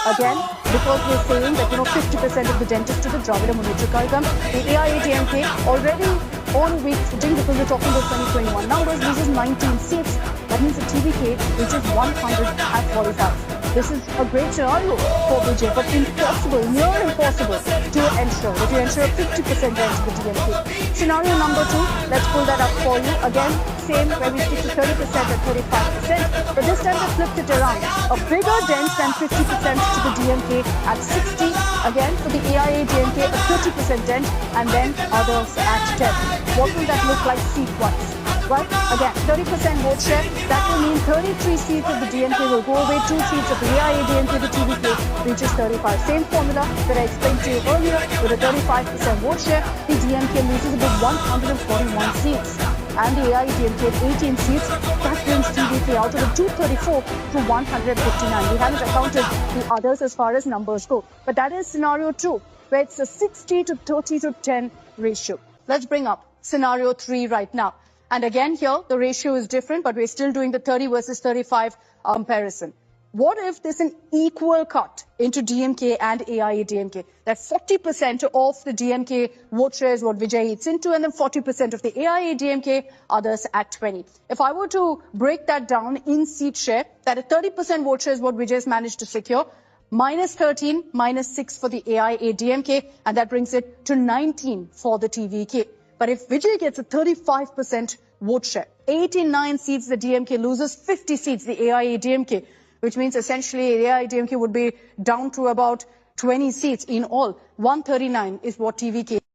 Again, because we're saying that, 50% of the dentists to the Dravida Munnetra Kazhagam, the AIADMK already on a weak footing because we're talking about 2021 numbers, loses 19 seats. That means the TVK reaches 145. This is a great scenario for Vijay, but impossible, near impossible to ensure that you ensure 50% dent to the DMK. Scenario number 2, let's pull that up for you. Again, same where we stick to 30% and 35%, but this time they flipped it around. A bigger dent than 50% to the DMK at 60. Again, for the AIADMK, a 30% dent, and then others at 10. What will that look like seat-wise? Well, again, 30% vote share, that will mean 33 seats of the DMK will go away, 2 seats of the AIADMK, the TVK reaches 35. Same formula that I explained to you earlier, with a 35% vote share, the DMK loses about 141 seats. And the AIADMK at 18 seats, that brings TVK out of the 234 to 159. We haven't accounted the others as far as numbers go. But that is scenario 2, where it's a 60 to 30 to 10 ratio. Let's bring up scenario 3 right now. And again here, the ratio is different, but we're still doing the 30 versus 35 comparison. What if there's an equal cut into DMK and AIADMK? That 40% of the DMK vote share is what Vijay eats into, and then 40% of the AIADMK, others at 20. If I were to break that down in seat share, that a 30% vote share is what Vijay's managed to secure, minus 13, minus 6 for the AIADMK, and that brings it to 19 for the TVK. But if Vijay gets a 35% vote share, 89 seats the DMK loses, 50 seats the AIADMK, which means essentially the AIADMK would be down to about 20 seats in all. 139 is what TVK